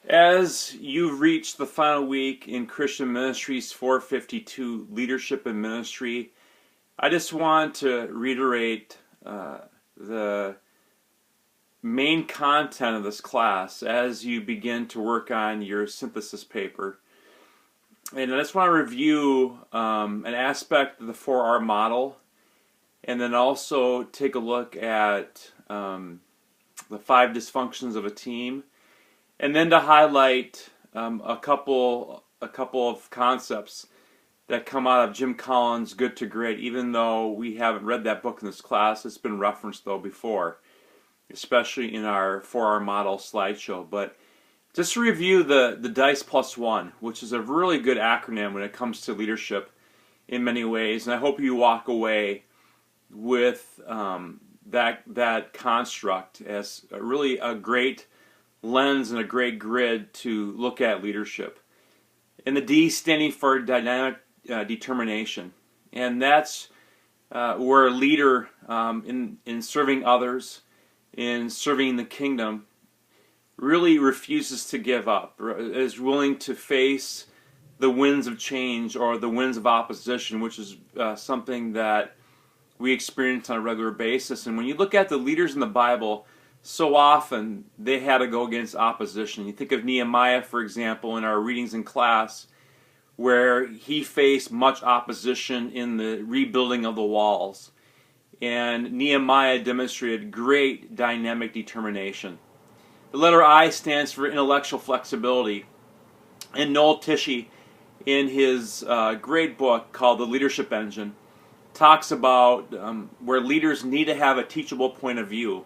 As you've reached the final week in Christian Ministries 452, Leadership and Ministry, I just want to reiterate the main content of this class as you begin to work on your synthesis paper. And I just want to review an aspect of the 4R model, and then also take a look at the 5 dysfunctions of a team, and then to highlight a couple of concepts that come out of Jim Collins' Good to Great. Even though we haven't read that book in this class, it's been referenced though before, especially in our 4R model slideshow. But just to review the DICE +1, which is a really good acronym when it comes to leadership in many ways, and I hope you walk away with that construct as really a great lens and a great grid to look at leadership. And the D standing for dynamic determination, and that's where a leader in serving others, in serving the kingdom, really refuses to give up, is willing to face the winds of change or the winds of opposition, which is something that we experience on a regular basis. And when you look at the leaders in the Bible, so often they had to go against opposition. You think of Nehemiah, for example, in our readings in class, where he faced much opposition in the rebuilding of the walls. And Nehemiah demonstrated great dynamic determination. The letter I stands for intellectual flexibility. And Noel Tishy, in his great book called The Leadership Engine, talks about where leaders need to have a teachable point of view.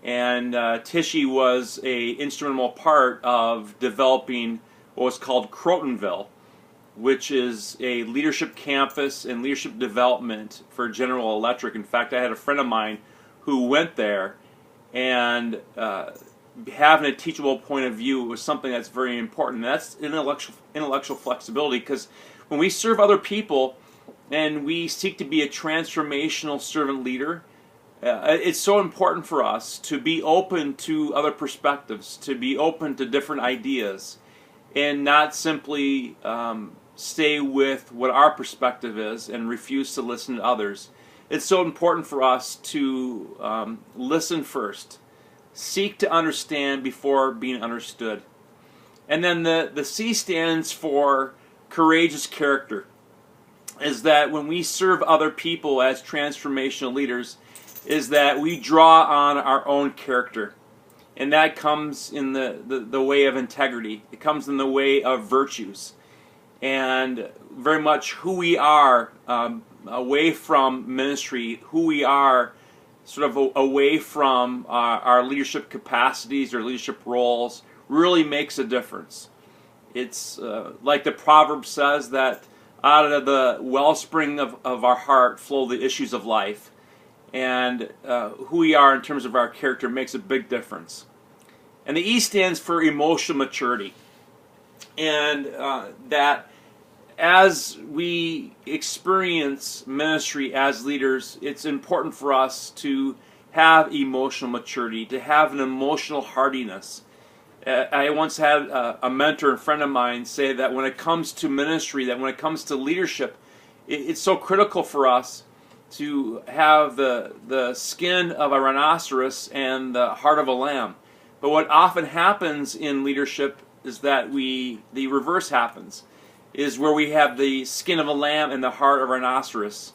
And Tishy was an instrumental part of developing what was called Crotonville, which is a leadership campus and leadership development for General Electric. In fact, I had a friend of mine who went there, and having a teachable point of view was something that's very important. And that's intellectual flexibility, because when we serve other people and we seek to be a transformational servant leader, it's so important for us to be open to other perspectives, to be open to different ideas, and not simply stay with what our perspective is and refuse to listen to others. It's so important for us to listen first, seek to understand before being understood. And then the C stands for courageous character, is that when we serve other people as transformational leaders, is that we draw on our own character. And that comes in the way of integrity. It comes in the way of virtues. And very much who we are away from ministry, who we are sort of away from our leadership capacities or leadership roles, really makes a difference. It's like the proverb says, that out of the wellspring of our heart flow the issues of life. And who we are in terms of our character makes a big difference. And the E stands for emotional maturity. And that as we experience ministry as leaders, it's important for us to have emotional maturity, to have an emotional hardiness. I once had a mentor and friend of mine say that when it comes to ministry, that when it comes to leadership, it's so critical for us to have the skin of a rhinoceros and the heart of a lamb. But what often happens in leadership is that the reverse happens, is where we have the skin of a lamb and the heart of a rhinoceros.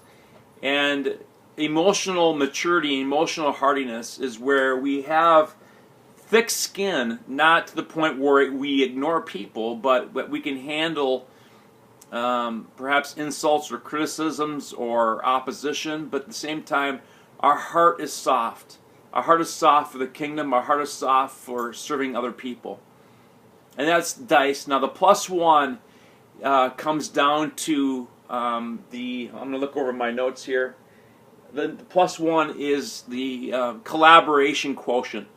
And emotional maturity, emotional hardiness is where we have thick skin, not to the point where we ignore people, but we can handle perhaps insults or criticisms or opposition, but at the same time, our heart is soft. Our heart is soft for the kingdom. Our heart is soft for serving other people. And that's DICE. Now the +1 comes down to I'm going to look over my notes here. The +1 is the collaboration quotient.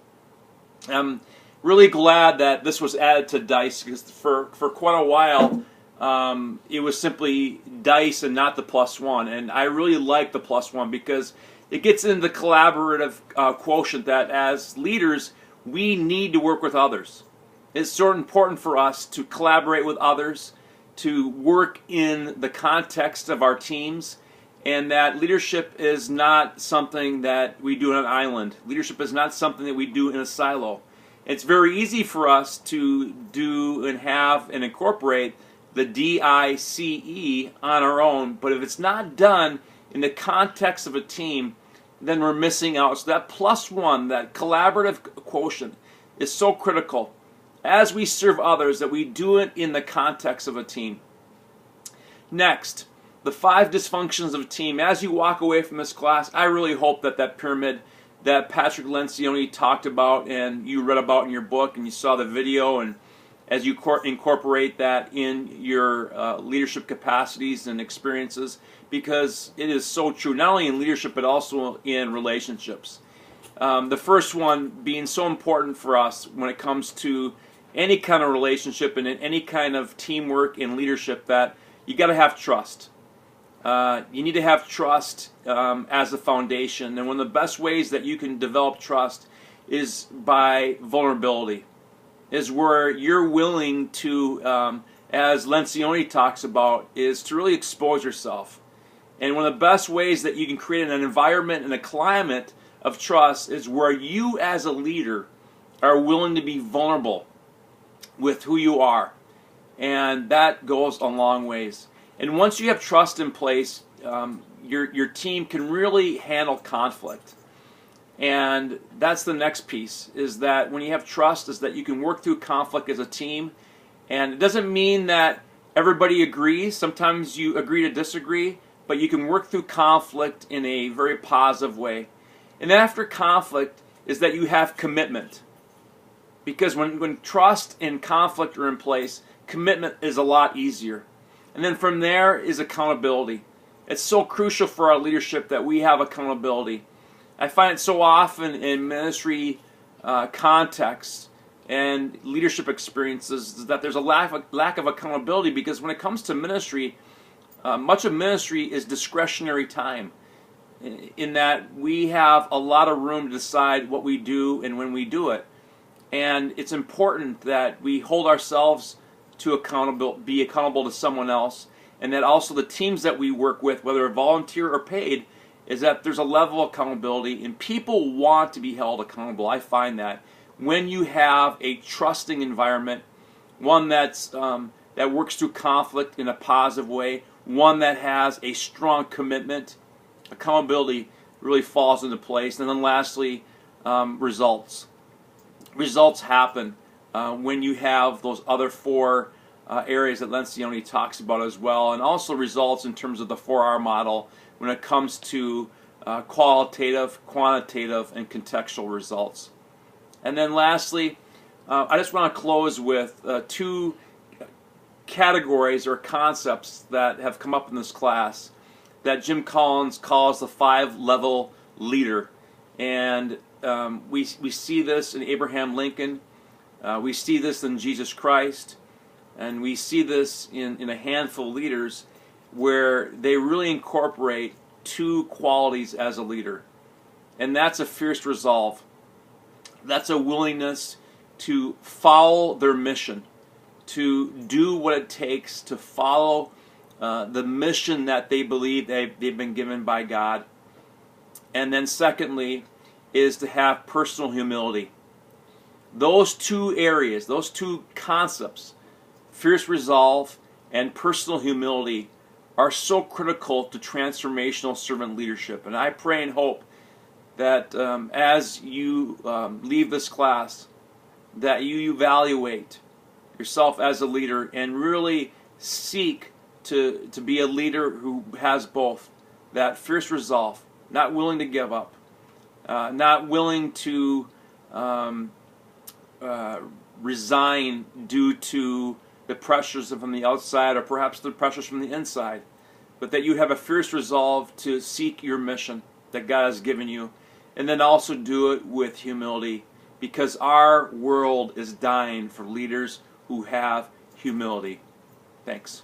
I'm really glad that this was added to DICE, because for quite a while it was simply DICE and not the +1. And I really like the +1 because it gets into the collaborative quotient that as leaders we need to work with others. It's so important for us to collaborate with others, to work in the context of our teams, and that leadership is not something that we do on an island. Leadership is not something that we do in a silo. It's very easy for us to do and have and incorporate the DICE on our own, but if it's not done in the context of a team, then we're missing out. So that +1, that collaborative quotient, is so critical as we serve others, that we do it in the context of a team. Next, the 5 dysfunctions of a team. As you walk away from this class, I really hope that that pyramid that Patrick Lencioni talked about and you read about in your book and you saw the video, and as you incorporate that in your leadership capacities and experiences, because it is so true, not only in leadership but also in relationships. The first one being so important for us when it comes to any kind of relationship and in any kind of teamwork and leadership, that you got to have trust. You need to have trust as a foundation, and one of the best ways that you can develop trust is by vulnerability, is where you're willing to, as Lencioni talks about, is to really expose yourself. And one of the best ways that you can create an environment and a climate of trust is where you as a leader are willing to be vulnerable with who you are. And that goes a long ways. And once you have trust in place, your team can really handle conflict. And that's the next piece, is that when you have trust, is that you can work through conflict as a team. And it doesn't mean that everybody agrees. Sometimes you agree to disagree, but you can work through conflict in a very positive way. And then after conflict is that you have commitment. Because when trust and conflict are in place, commitment is a lot easier. And then from there is accountability. It's so crucial for our leadership that we have accountability. I find it so often in ministry contexts and leadership experiences that there's a lack of accountability, because when it comes to ministry, much of ministry is discretionary time, in that we have a lot of room to decide what we do and when we do it. And it's important that we hold ourselves to be accountable to someone else, and that also the teams that we work with, whether volunteer or paid, is that there's a level of accountability, and people want to be held accountable. I find that when you have a trusting environment, one that's that works through conflict in a positive way, one that has a strong commitment, accountability really falls into place. And then lastly, results. Results happen when you have those other 4 areas that Lencioni talks about as well, and also results in terms of the 4R model when it comes to qualitative, quantitative, and contextual results. And then lastly, I just want to close with 2 categories or concepts that have come up in this class that Jim Collins calls the 5-level leader. And we see this in Abraham Lincoln, we see this in Jesus Christ, and we see this in a handful of leaders where they really incorporate 2 qualities as a leader. And that's a fierce resolve. That's a willingness to follow their mission, to do what it takes to follow the mission that they believe they've been given by God. And then secondly is to have personal humility. Those 2 areas, those 2 concepts, fierce resolve and personal humility, are so critical to transformational servant leadership. And I pray and hope that as you leave this class, that you evaluate yourself as a leader and really seek to be a leader who has both that fierce resolve, not willing to give up, not willing to resign due to the pressures from the outside or perhaps the pressures from the inside, but that you have a fierce resolve to seek your mission that God has given you, and then also do it with humility, because our world is dying for leaders who have humility. Thanks.